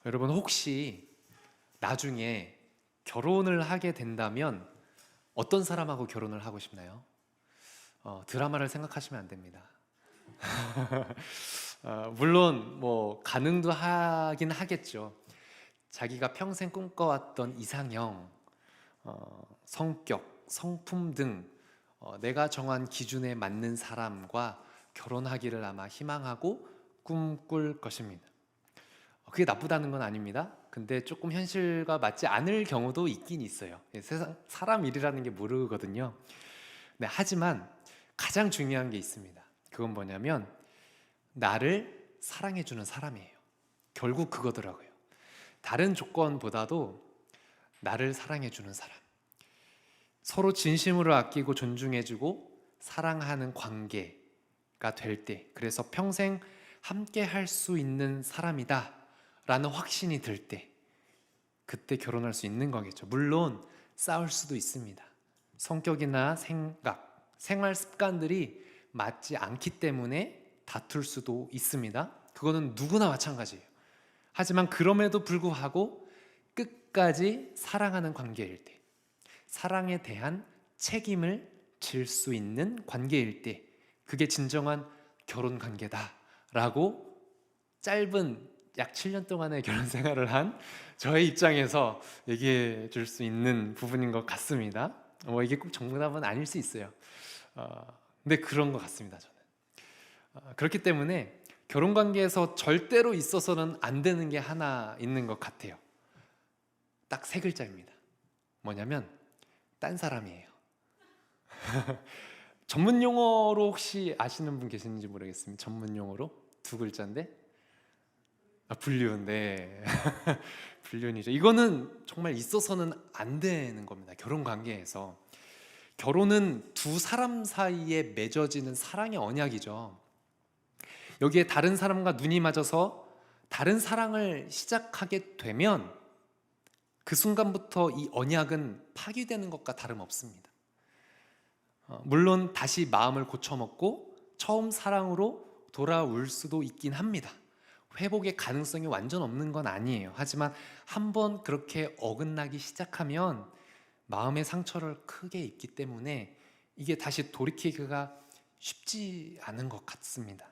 여러분 혹시 나중에 결혼을 하게 된다면 어떤 사람하고 결혼을 하고 싶나요? 드라마를 생각하시면 안 됩니다. 물론 뭐 가능도 하긴 하겠죠. 자기가 평생 꿈꿔왔던 이상형, 성격, 성품 등 내가 정한 기준에 맞는 사람과 결혼하기를 아마 희망하고 꿈꿀 것입니다. 그게 나쁘다는 건 아닙니다. 근데 조금 현실과 맞지 않을 경우도 있긴 있어요. 세상 사람 일이라는 게 모르거든요. 네, 하지만 가장 중요한 게 있습니다. 그건 뭐냐면 나를 사랑해주는 사람이에요. 결국 그거더라고요. 다른 조건보다도 나를 사랑해주는 사람, 서로 진심으로 아끼고 존중해주고 사랑하는 관계가 될 때, 그래서 평생 함께 할 수 있는 사람이다 라는 확신이 들 때, 그때 결혼할 수 있는 거겠죠. 물론 싸울 수도 있습니다. 성격이나 생각, 생활 습관들이 맞지 않기 때문에 다툴 수도 있습니다. 그거는 누구나 마찬가지예요. 하지만 그럼에도 불구하고 끝까지 사랑하는 관계일 때, 사랑에 대한 책임을 질 수 있는 관계일 때, 그게 진정한 결혼 관계다라고 짧은 약 7년 동안의 결혼 생활을 한 저의 입장에서 얘기해 줄 수 있는 부분인 것 같습니다. 이게 꼭 정답은 아닐 수 있어요. 근데 그런 것 같습니다, 저는. 그렇기 때문에 결혼 관계에서 절대로 있어서는 안 되는 게 하나 있는 것 같아요. 딱 세 글자입니다. 뭐냐면 딴 사람이에요. 전문 용어로 혹시 아시는 분 계시는지 모르겠습니다. 전문 용어로 두 글자인데 불륜. 네. 불륜이죠. 이거는 정말 있어서는 안 되는 겁니다. 결혼 관계에서. 결혼은 두 사람 사이에 맺어지는 사랑의 언약이죠. 여기에 다른 사람과 눈이 맞아서 다른 사랑을 시작하게 되면 그 순간부터 이 언약은 파기되는 것과 다름없습니다. 물론 다시 마음을 고쳐먹고 처음 사랑으로 돌아올 수도 있긴 합니다. 회복의 가능성이 완전 없는 건 아니에요. 하지만 한번 그렇게 어긋나기 시작하면 마음의 상처를 크게 입기 때문에 이게 다시 돌이키기가 쉽지 않은 것 같습니다.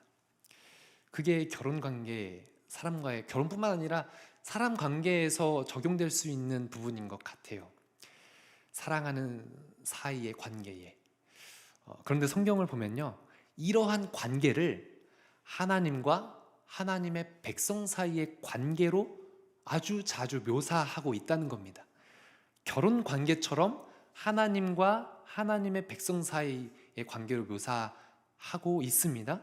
그게 결혼 관계, 사람과의, 결혼뿐만 아니라 사람 관계에서 적용될 수 있는 부분인 것 같아요. 사랑하는 사이의 관계에. 그런데 성경을 보면요, 이러한 관계를 하나님과 하나님의 백성 사이의 관계로 아주 자주 묘사하고 있다는 겁니다. 결혼 관계처럼 하나님과 하나님의 백성 사이의 관계로 묘사하고 있습니다.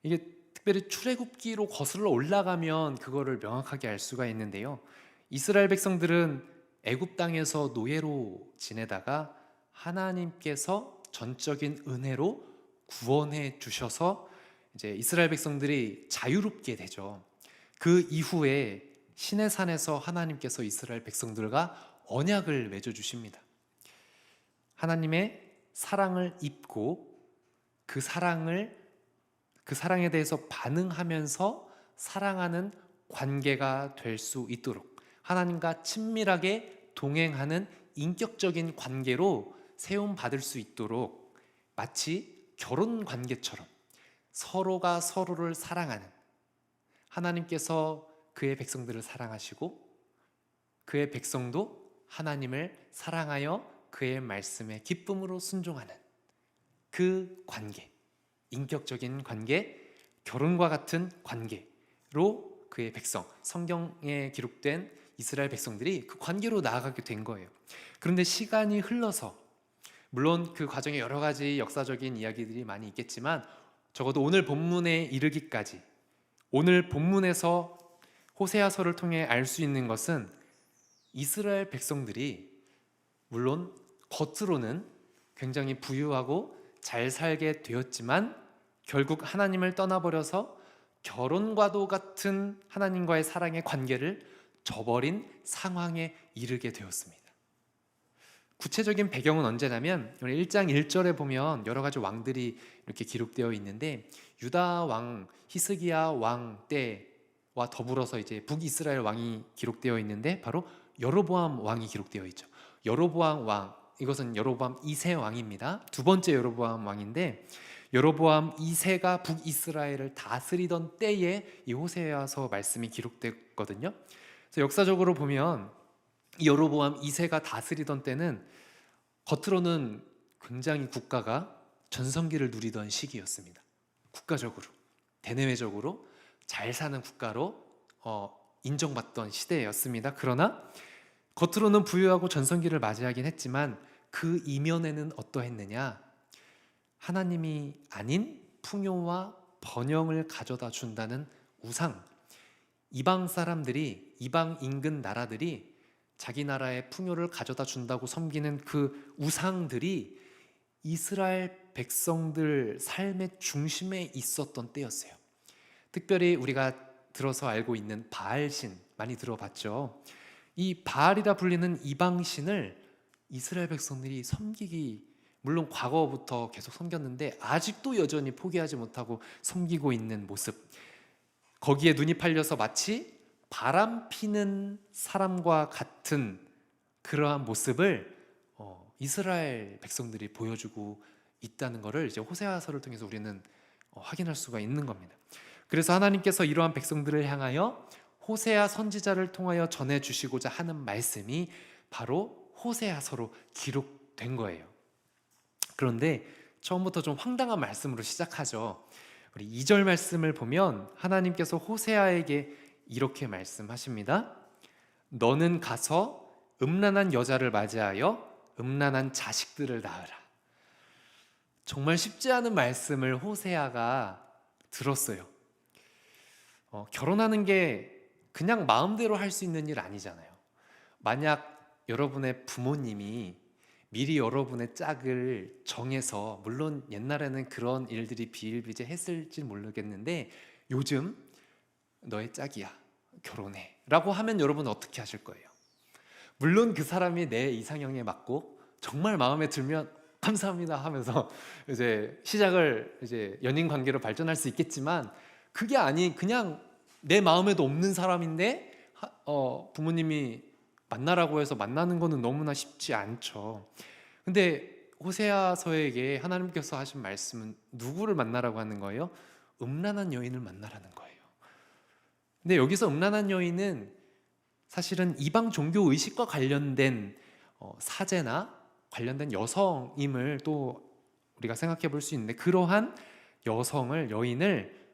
이게 특별히 출애굽기로 거슬러 올라가면 그거를 명확하게 알 수가 있는데요. 이스라엘 백성들은 애굽 땅에서 노예로 지내다가 하나님께서 전적인 은혜로 구원해 주셔서 이제 이스라엘 백성들이 자유롭게 되죠. 그 이후에 시내산에서 하나님께서 이스라엘 백성들과 언약을 맺어 주십니다. 하나님의 사랑을 입고 그 사랑에 대해서 반응하면서 사랑하는 관계가 될 수 있도록 하나님과 친밀하게 동행하는 인격적인 관계로 세움받을 수 있도록 마치 결혼 관계처럼 서로가 서로를 사랑하는, 하나님께서 그의 백성들을 사랑하시고 그의 백성도 하나님을 사랑하여 그의 말씀에 기쁨으로 순종하는 그 관계, 인격적인 관계, 결혼과 같은 관계로 그의 백성, 성경에 기록된 이스라엘 백성들이 그 관계로 나아가게 된 거예요. 그런데 시간이 흘러서, 물론 그 과정에 여러 가지 역사적인 이야기들이 많이 있겠지만 적어도 오늘 본문에 이르기까지, 오늘 본문에서 호세아서를 통해 알 수 있는 것은 이스라엘 백성들이 물론 겉으로는 굉장히 부유하고 잘 살게 되었지만 결국 하나님을 떠나버려서 결혼과도 같은 하나님과의 사랑의 관계를 저버린 상황에 이르게 되었습니다. 구체적인 배경은 언제냐면 1장 1절에 보면 여러 가지 왕들이 이렇게 기록되어 있는데 유다 왕 히스기야 왕 때 더불어서 이제 북이스라엘 왕이 기록되어 있는데 바로 여로보암 왕이 기록되어 있죠. 여로보암 왕, 이것은 여로보암 2세 왕입니다. 두 번째 여로보암 왕인데 여로보암 2세가 북이스라엘을 다스리던 때에 이 호세아서 말씀이 기록됐거든요. 그래서 역사적으로 보면 이 여로보암 2세가 다스리던 때는 겉으로는 굉장히 국가가 전성기를 누리던 시기였습니다. 국가적으로, 대내외적으로 잘 사는 국가로 인정받던 시대였습니다. 그러나 겉으로는 부유하고 전성기를 맞이하긴 했지만 그 이면에는 어떠했느냐? 하나님이 아닌 풍요와 번영을 가져다 준다는 우상, 이방 사람들이, 이방 인근 나라들이 자기 나라의 풍요를 가져다 준다고 섬기는 그 우상들이 이스라엘 백성들 삶의 중심에 있었던 때였어요. 특별히 우리가 들어서 알고 있는 바알신, 많이 들어봤죠. 이 바알이라 불리는 이방신을 이스라엘 백성들이 섬기기, 물론 과거부터 계속 섬겼는데 아직도 여전히 포기하지 못하고 섬기고 있는 모습, 거기에 눈이 팔려서 마치 바람 피는 사람과 같은 그러한 모습을 이스라엘 백성들이 보여주고 있다는 것을 이제 호세아서를 통해서 우리는 확인할 수가 있는 겁니다. 그래서 하나님께서 이러한 백성들을 향하여 호세아 선지자를 통하여 전해주시고자 하는 말씀이 바로 호세아서로 기록된 거예요. 그런데 처음부터 좀 황당한 말씀으로 시작하죠. 우리 2절 말씀을 보면 하나님께서 호세아에게 이렇게 말씀하십니다. 너는 가서 음란한 여자를 맞이하여 음란한 자식들을 낳으라. 정말 쉽지 않은 말씀을 호세아가 들었어요. 결혼하는 게 그냥 마음대로 할 수 있는 일 아니잖아요. 만약 여러분의 부모님이 미리 여러분의 짝을 정해서, 물론 옛날에는 그런 일들이 비일비재했을지 모르겠는데 요즘 너의 짝이야, 결혼해 라고 하면 여러분은 어떻게 하실 거예요? 물론 그 사람이 내 이상형에 맞고 정말 마음에 들면 감사합니다 하면서 이제 시작을, 이제 연인 관계로 발전할 수 있겠지만, 그게 아닌 그냥 내 마음에도 없는 사람인데 부모님이 만나라고 해서 만나는 거는 너무나 쉽지 않죠. 근데 호세아서에게 하나님께서 하신 말씀은 누구를 만나라고 하는 거예요? 음란한 여인을 만나라는 거예요. 근데 여기서 음란한 여인은 사실은 이방 종교 의식과 관련된 사제나 관련된 여성임을 또 우리가 생각해 볼 수 있는데, 그러한 여인을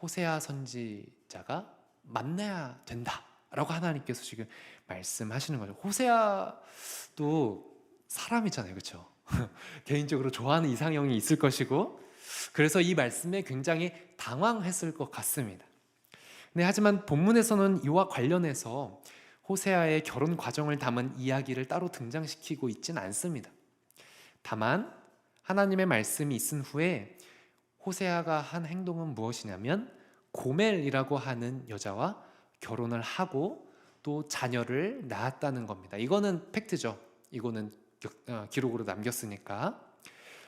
호세아 선지자가 만나야 된다라고 하나님께서 지금 말씀하시는 거죠. 호세아도 사람이잖아요, 그렇죠? 개인적으로 좋아하는 이상형이 있을 것이고, 그래서 이 말씀에 굉장히 당황했을 것 같습니다. 네, 하지만 본문에서는 이와 관련해서 호세아의 결혼 과정을 담은 이야기를 따로 등장시키고 있지는 않습니다. 다만 하나님의 말씀이 있은 후에 호세아가 한 행동은 무엇이냐면 고멜이라고 하는 여자와 결혼을 하고 또 자녀를 낳았다는 겁니다. 이거는 팩트죠. 이거는 기록으로 남겼으니까.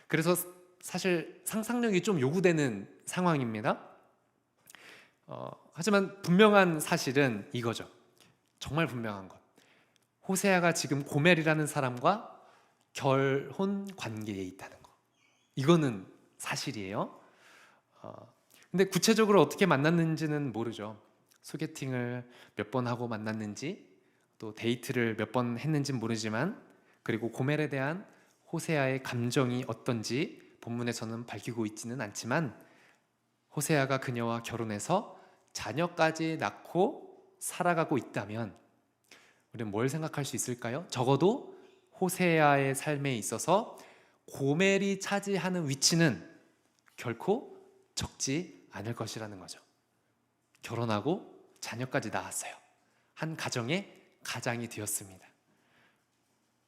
그래서 사실 상상력이 좀 요구되는 상황입니다. 하지만 분명한 사실은 이거죠. 정말 분명한 것, 호세아가 지금 고멜이라는 사람과 결혼 관계에 있다는 거, 이거는 사실이에요. 근데 구체적으로 어떻게 만났는지는 모르죠. 소개팅을 몇 번 하고 만났는지, 또 데이트를 몇 번 했는지는 모르지만, 그리고 고멜에 대한 호세아의 감정이 어떤지 본문에서는 밝히고 있지는 않지만, 호세아가 그녀와 결혼해서 자녀까지 낳고 살아가고 있다면 우리는 뭘 생각할 수 있을까요? 적어도 호세아의 삶에 있어서 고멜이 차지하는 위치는 결코 적지 않을 것이라는 거죠. 결혼하고 자녀까지 낳았어요. 한 가정의 가장이 되었습니다.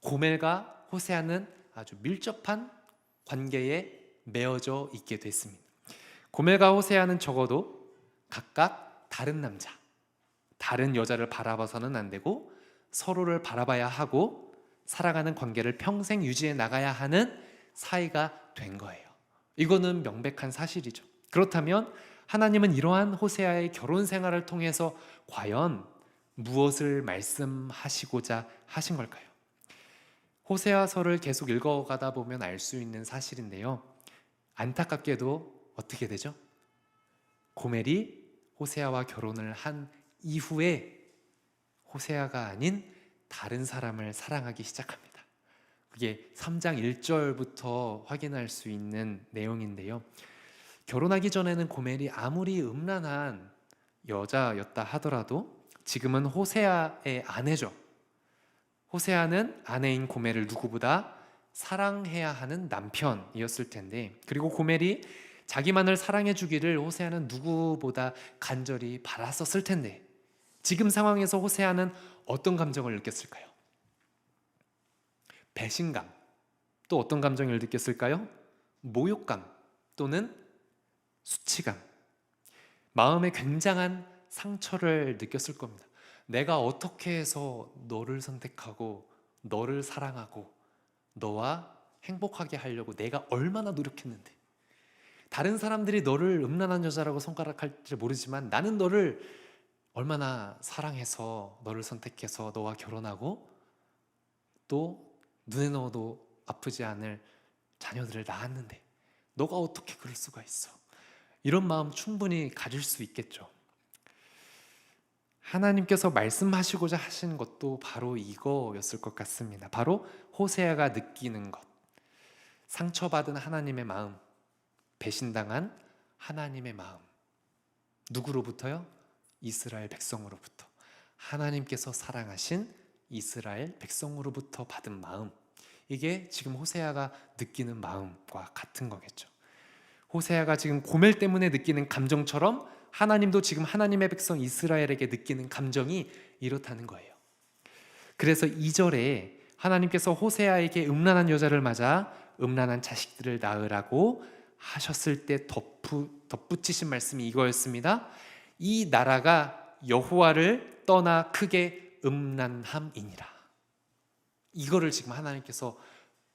고멜과 호세아는 아주 밀접한 관계에 매어져 있게 됐습니다. 고멜과 호세아는 적어도 각각 다른 남자, 다른 여자를 바라봐서는 안 되고 서로를 바라봐야 하고 살아가는 관계를 평생 유지해 나가야 하는 사이가 된 거예요. 이거는 명백한 사실이죠. 그렇다면 하나님은 이러한 호세아의 결혼 생활을 통해서 과연 무엇을 말씀하시고자 하신 걸까요? 호세아서를 계속 읽어가다 보면 알 수 있는 사실인데요. 안타깝게도 어떻게 되죠? 고멜이 호세아와 결혼을 한 이후에 호세아가 아닌 다른 사람을 사랑하기 시작합니다. 그게 3장 1절부터 확인할 수 있는 내용인데요. 결혼하기 전에는 고멜이 아무리 음란한 여자였다 하더라도 지금은 호세아의 아내죠. 호세아는 아내인 고멜을 누구보다 사랑해야 하는 남편이었을 텐데, 그리고 고멜이 자기만을 사랑해 주기를 호세아는 누구보다 간절히 바랐었을 텐데, 지금 상황에서 호세아는 어떤 감정을 느꼈을까요? 배신감. 또 어떤 감정을 느꼈을까요? 모욕감 또는 수치감. 마음에 굉장한 상처를 느꼈을 겁니다. 내가 어떻게 해서 너를 선택하고 너를 사랑하고 너와 행복하게 하려고 내가 얼마나 노력했는데, 다른 사람들이 너를 음란한 여자라고 손가락할지 모르지만 나는 너를 얼마나 사랑해서 너를 선택해서 너와 결혼하고 또 눈에 넣어도 아프지 않을 자녀들을 낳았는데 너가 어떻게 그럴 수가 있어? 이런 마음 충분히 가질 수 있겠죠. 하나님께서 말씀하시고자 하신 것도 바로 이거였을 것 같습니다. 바로 호세아가 느끼는 것. 상처받은 하나님의 마음, 배신당한 하나님의 마음. 누구로부터요? 이스라엘 백성으로부터. 하나님께서 사랑하신 이스라엘 백성으로부터 받은 마음. 이게 지금 호세아가 느끼는 마음과 같은 거겠죠. 호세아가 지금 고멜 때문에 느끼는 감정처럼 하나님도 지금 하나님의 백성 이스라엘에게 느끼는 감정이 이렇다는 거예요. 그래서 2절에 하나님께서 호세아에게 음란한 여자를 맞아 음란한 자식들을 낳으라고 하셨을 때 덧붙이신 말씀이 이거였습니다. 이 나라가 여호와를 떠나 크게 음란함이니라. 이거를 지금 하나님께서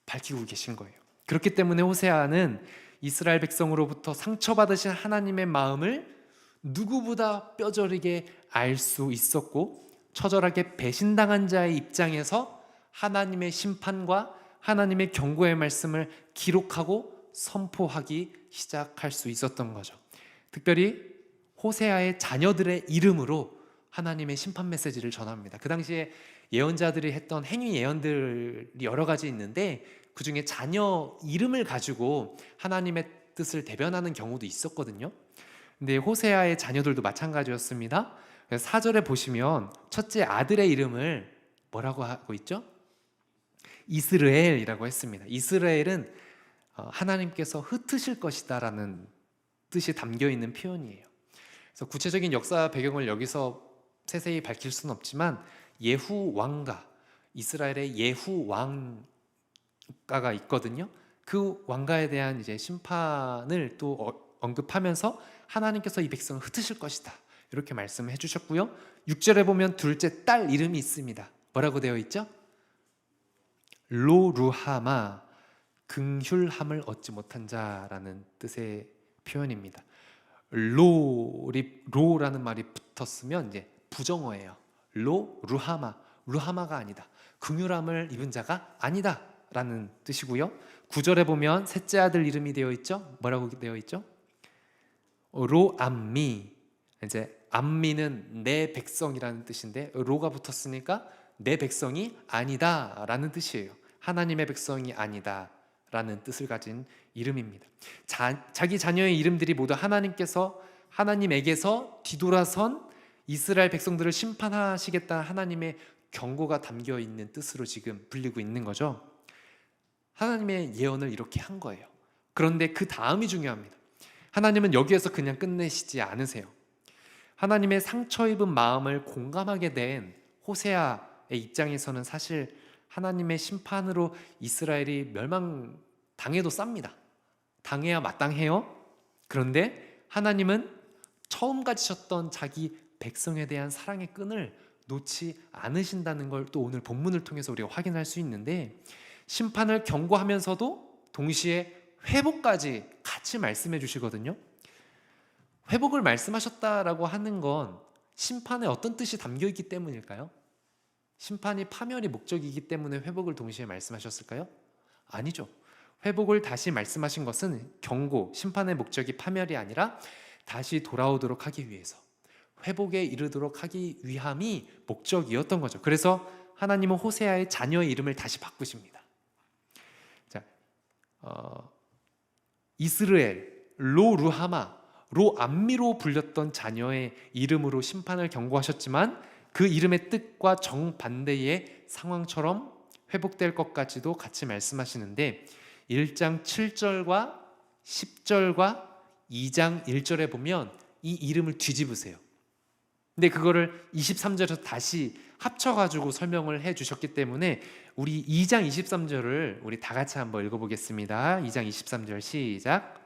밝히고 계신 거예요. 그렇기 때문에 호세아는 이스라엘 백성으로부터 상처받으신 하나님의 마음을 누구보다 뼈저리게 알 수 있었고, 처절하게 배신당한 자의 입장에서 하나님의 심판과 하나님의 경고의 말씀을 기록하고 선포하기 시작할 수 있었던 거죠. 특별히 호세아의 자녀들의 이름으로 하나님의 심판 메시지를 전합니다. 그 당시에 예언자들이 했던 행위 예언들이 여러 가지 있는데 그 중에 자녀 이름을 가지고 하나님의 뜻을 대변하는 경우도 있었거든요. 근데 호세아의 자녀들도 마찬가지였습니다. 4절에 보시면 첫째 아들의 이름을 뭐라고 하고 있죠? 이스라엘이라고 했습니다. 이스라엘은 하나님께서 흩으실 것이다 라는 뜻이 담겨 있는 표현이에요. 그래서 구체적인 역사 배경을 여기서 세세히 밝힐 수는 없지만 예후 왕가, 이스라엘의 예후 왕가가 있거든요. 그 왕가에 대한 이제 심판을 또 언급하면서 하나님께서 이 백성을 흩으실 것이다 이렇게 말씀해 주셨고요. 6절에 보면 둘째 딸 이름이 있습니다. 뭐라고 되어 있죠? 로루하마, 긍휼함을 얻지 못한 자라는 뜻의 표현입니다. 로라는 말이 붙었으면 이제 부정어예요. 루하마, 루하마가 아니다. 긍휼함을 입은 자가 아니다 라는 뜻이고요. 9절에 보면 셋째 아들 이름이 되어 있죠. 뭐라고 되어 있죠? 로암미. 이제 암미는 내 백성이라는 뜻인데 로가 붙었으니까 내 백성이 아니다 라는 뜻이에요. 하나님의 백성이 아니다 라는 뜻을 가진 이름입니다. 자기 자녀의 이름들이 모두 하나님에게서 뒤돌아선 이스라엘 백성들을 심판하시겠다는 하나님의 경고가 담겨 있는 뜻으로 지금 불리고 있는 거죠. 하나님의 예언을 이렇게 한 거예요. 그런데 그 다음이 중요합니다. 하나님은 여기에서 그냥 끝내시지 않으세요. 하나님의 상처 입은 마음을 공감하게 된 호세아의 입장에서는 사실 하나님의 심판으로 이스라엘이 멸망당해도 쌉니다. 당해야 마땅해요. 그런데 하나님은 처음 가지셨던 자기 백성에 대한 사랑의 끈을 놓지 않으신다는 걸 또 오늘 본문을 통해서 우리가 확인할 수 있는데, 심판을 경고하면서도 동시에 회복까지 같이 말씀해 주시거든요. 회복을 말씀하셨다라고 하는 건 심판에 어떤 뜻이 담겨 있기 때문일까요? 심판이 파멸이 목적이기 때문에 회복을 동시에 말씀하셨을까요? 아니죠. 회복을 다시 말씀하신 것은 경고, 심판의 목적이 파멸이 아니라 다시 돌아오도록 하기 위해서, 회복에 이르도록 하기 위함이 목적이었던 거죠. 그래서 하나님은 호세아의 자녀의 이름을 다시 바꾸십니다. 자, 이스르엘, 로 루하마, 로 암미로 불렸던 자녀의 이름으로 심판을 경고하셨지만 그 이름의 뜻과 정반대의 상황처럼 회복될 것까지도 같이 말씀하시는데 1장 7절과 10절과 2장 1절에 보면 이 이름을 뒤집으세요. 근데 그거를 23절에서 다시 합쳐가지고 설명을 해주셨기 때문에 우리 2장 23절을 우리 다 같이 한번 읽어보겠습니다. 2장 23절 시작.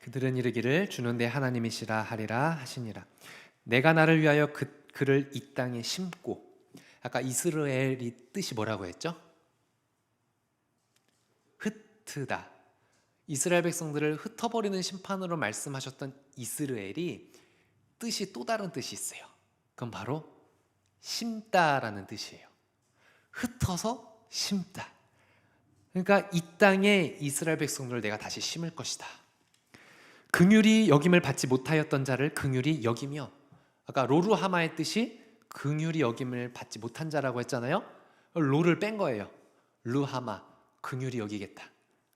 그들은 이르기를 주는 내 하나님이시라 하리라 하시니라. 내가 나를 위하여 그를 이 땅에 심고, 아까 이스라엘이 뜻이 뭐라고 했죠? 흩트다. 이스라엘 백성들을 흩어버리는 심판으로 말씀하셨던 이스라엘이 뜻이 또 다른 뜻이 있어요. 그건 바로 심다라는 뜻이에요. 흩어서 심다. 그러니까 이 땅에 이스라엘 백성들을 내가 다시 심을 것이다. 긍휼히 여김을 받지 못하였던 자를 긍휼히 여기며, 아까 로루하마의 뜻이 긍휼히 여김을 받지 못한 자라고 했잖아요. 로를 뺀 거예요. 루하마, 긍휼히 여기겠다.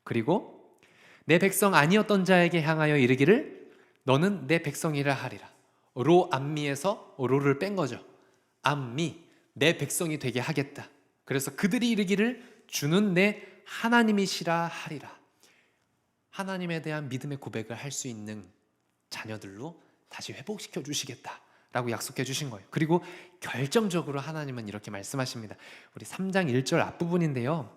그리고 내 백성 아니었던 자에게 향하여 이르기를 너는 내 백성이라 하리라. 로 암미에서 로를 뺀 거죠. 암미, 내 백성이 되게 하겠다. 그래서 그들이 이르기를 주는 내 하나님이시라 하리라. 하나님에 대한 믿음의 고백을 할 수 있는 자녀들로 다시 회복시켜 주시겠다라고 약속해 주신 거예요. 그리고 결정적으로 하나님은 이렇게 말씀하십니다. 우리 3장 1절 앞부분인데요.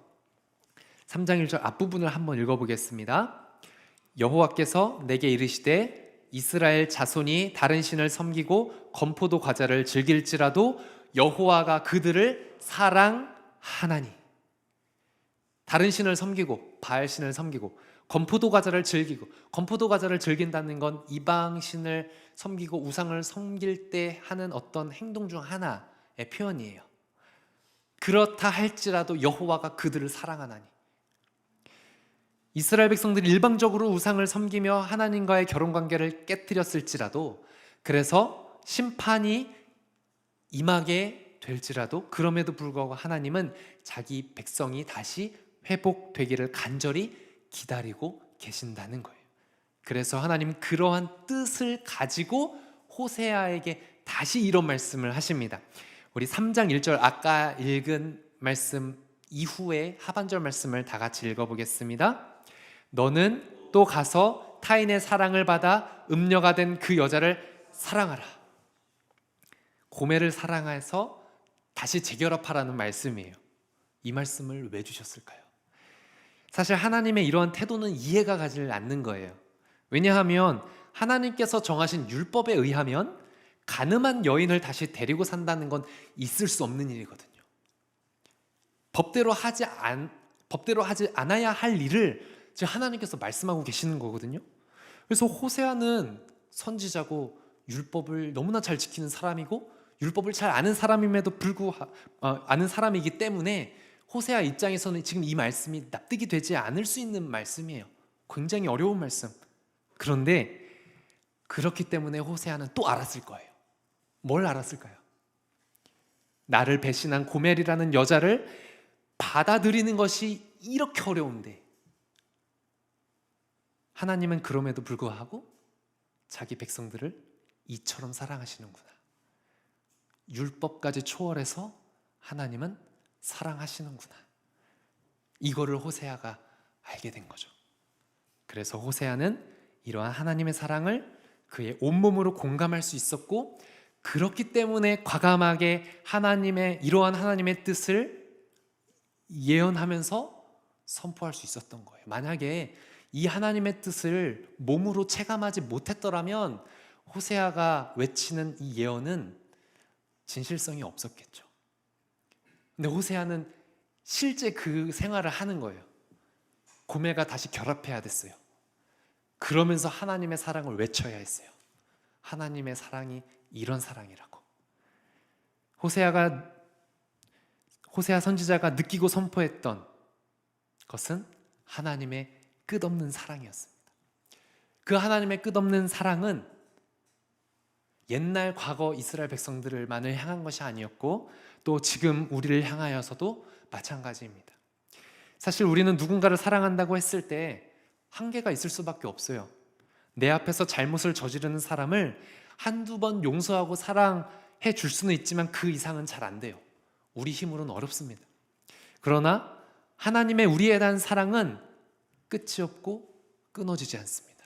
3장 1절 앞부분을 한번 읽어보겠습니다. 여호와께서 내게 이르시되 이스라엘 자손이 다른 신을 섬기고 건포도 과자를 즐길지라도 여호와가 그들을 사랑하나니. 다른 신을 섬기고 바알 신을 섬기고 건포도 과자를 즐기고, 건포도 과자를 즐긴다는 건 이방신을 섬기고 우상을 섬길 때 하는 어떤 행동 중 하나의 표현이에요. 그렇다 할지라도 여호와가 그들을 사랑하나니. 이스라엘 백성들이 일방적으로 우상을 섬기며 하나님과의 결혼관계를 깨뜨렸을지라도, 그래서 심판이 임하게 될지라도, 그럼에도 불구하고 하나님은 자기 백성이 다시 회복되기를 간절히 기다리고 계신다는 거예요. 그래서 하나님 그러한 뜻을 가지고 호세아에게 다시 이런 말씀을 하십니다. 우리 3장 1절 아까 읽은 말씀 이후에 하반절 말씀을 다 같이 읽어보겠습니다. 너는 또 가서 타인의 사랑을 받아 음녀가 된 그 여자를 사랑하라. 고멜을 사랑해서 다시 재결합하라는 말씀이에요. 이 말씀을 왜 주셨을까요? 사실 하나님의 이러한 태도는 이해가 가지 않는 거예요. 왜냐하면 하나님께서 정하신 율법에 의하면 가늠한 여인을 다시 데리고 산다는 건 있을 수 없는 일이거든요. 법대로 하지 않아야 할 일을 지금 하나님께서 말씀하고 계시는 거거든요. 그래서 호세아는 선지자고 율법을 너무나 잘 지키는 사람이고 율법을 잘 아는 사람임에도 불구하고 아는 사람이기 때문에 호세아 입장에서는 지금 이 말씀이 납득이 되지 않을 수 있는 말씀이에요. 굉장히 어려운 말씀. 그런데 그렇기 때문에 호세아는 또 알았을 거예요. 뭘 알았을까요? 나를 배신한 고멜이라는 여자를 받아들이는 것이 이렇게 어려운데 하나님은 그럼에도 불구하고 자기 백성들을 이처럼 사랑하시는구나. 율법까지 초월해서 하나님은 사랑하시는구나. 이거를 호세아가 알게 된 거죠. 그래서 호세아는 이러한 하나님의 사랑을 그의 온몸으로 공감할 수 있었고, 그렇기 때문에 과감하게 이러한 하나님의 뜻을 예언하면서 선포할 수 있었던 거예요. 만약에 이 하나님의 뜻을 몸으로 체감하지 못했더라면 호세아가 외치는 이 예언은 진실성이 없었겠죠. 근데 호세아는 실제 그 생활을 하는 거예요. 고멜과 다시 결합해야 됐어요. 그러면서 하나님의 사랑을 외쳐야 했어요. 하나님의 사랑이 이런 사랑이라고. 호세아 선지자가 느끼고 선포했던 것은 하나님의 끝없는 사랑이었습니다. 그 하나님의 끝없는 사랑은 옛날 과거 이스라엘 백성들만을 향한 것이 아니었고 또 지금 우리를 향하여서도 마찬가지입니다. 사실 우리는 누군가를 사랑한다고 했을 때 한계가 있을 수밖에 없어요. 내 앞에서 잘못을 저지르는 사람을 한두 번 용서하고 사랑해 줄 수는 있지만 그 이상은 잘 안 돼요. 우리 힘으로는 어렵습니다. 그러나 하나님의 우리에 대한 사랑은 끝이 없고 끊어지지 않습니다.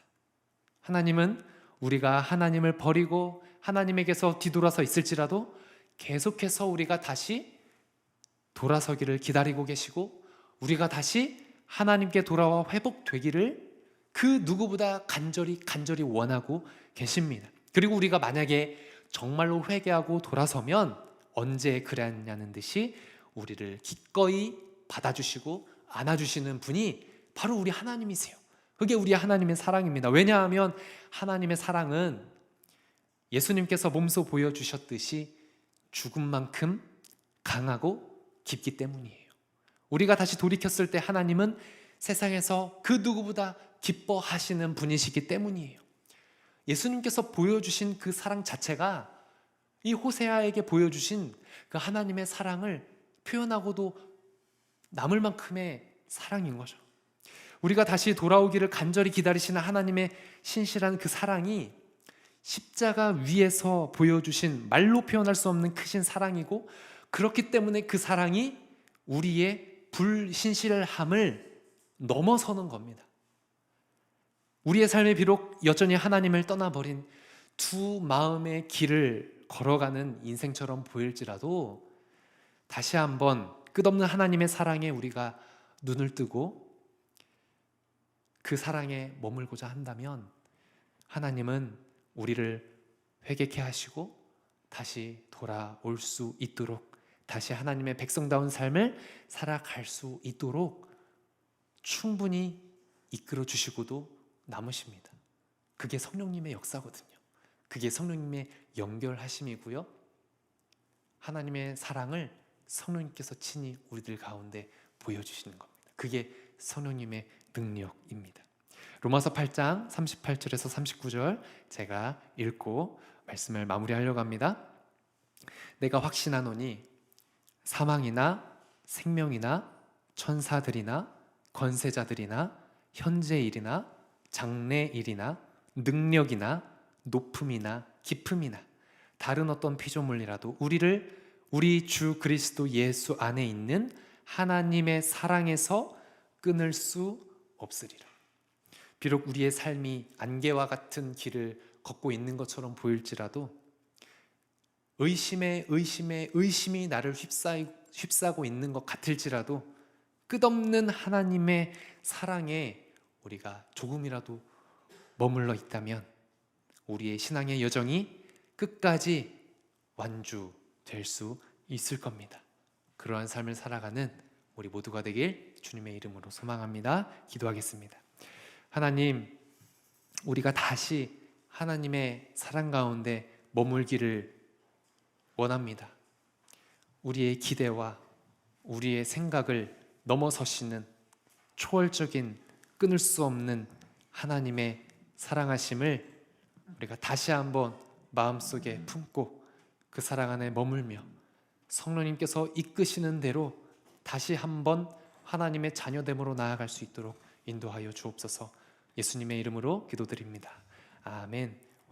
하나님은 우리가 하나님을 버리고 하나님에게서 뒤돌아서 있을지라도 계속해서 우리가 다시 돌아서기를 기다리고 계시고 우리가 다시 하나님께 돌아와 회복되기를 그 누구보다 간절히 원하고 계십니다. 그리고 우리가 만약에 정말로 회개하고 돌아서면 언제 그랬냐는 듯이 우리를 기꺼이 받아주시고 안아주시는 분이 바로 우리 하나님이세요. 그게 우리 하나님의 사랑입니다. 왜냐하면 하나님의 사랑은 예수님께서 몸소 보여주셨듯이 죽음만큼 강하고 깊기 때문이에요. 우리가 다시 돌이켰을 때 하나님은 세상에서 그 누구보다 기뻐하시는 분이시기 때문이에요. 예수님께서 보여주신 그 사랑 자체가 이 호세아에게 보여주신 그 하나님의 사랑을 표현하고도 남을 만큼의 사랑인 거죠. 우리가 다시 돌아오기를 간절히 기다리시는 하나님의 신실한 그 사랑이 십자가 위에서 보여주신 말로 표현할 수 없는 크신 사랑이고 그렇기 때문에 그 사랑이 우리의 불신실함을 넘어서는 겁니다. 우리의 삶에 비록 여전히 하나님을 떠나버린 두 마음의 길을 걸어가는 인생처럼 보일지라도 다시 한번 끝없는 하나님의 사랑에 우리가 눈을 뜨고 그 사랑에 머물고자 한다면 하나님은 우리를 회개케 하시고 다시 돌아올 수 있도록 다시 하나님의 백성다운 삶을 살아갈 수 있도록 충분히 이끌어 주시고도 남으십니다. 그게 성령님의 역사거든요. 그게 성령님의 연결하심이고요. 하나님의 사랑을 성령님께서 친히 우리들 가운데 보여주시는 겁니다. 그게 성령님의 능력입니다. 로마서 8장 38절에서 39절 제가 읽고 말씀을 마무리하려고 합니다. 내가 확신하노니 사망이나 생명이나 천사들이나 권세자들이나 현재일이나 장래일이나 능력이나 높음이나 깊음이나 다른 어떤 피조물이라도 우리 주 그리스도 예수 안에 있는 하나님의 사랑에서 끊을 수 없으리라. 비록 우리의 삶이 안개와 같은 길을 걷고 있는 것처럼 보일지라도 의심이 나를 휩싸고 있는 것 같을지라도 끝없는 하나님의 사랑에 우리가 조금이라도 머물러 있다면 우리의 신앙의 여정이 끝까지 완주될 수 있을 겁니다. 그러한 삶을 살아가는 우리 모두가 되길 주님의 이름으로 소망합니다. 기도하겠습니다. 하나님, 우리가 다시 하나님의 사랑 가운데 머물기를 원합니다. 우리의 기대와 우리의 생각을 넘어서시는 초월적인 끊을 수 없는 하나님의 사랑하심을 우리가 다시 한번 마음속에 품고 그 사랑 안에 머물며 성령님께서 이끄시는 대로 다시 한번 하나님의 자녀됨으로 나아갈 수 있도록 인도하여 주옵소서. 예수님의 이름으로 기도드립니다. 아멘.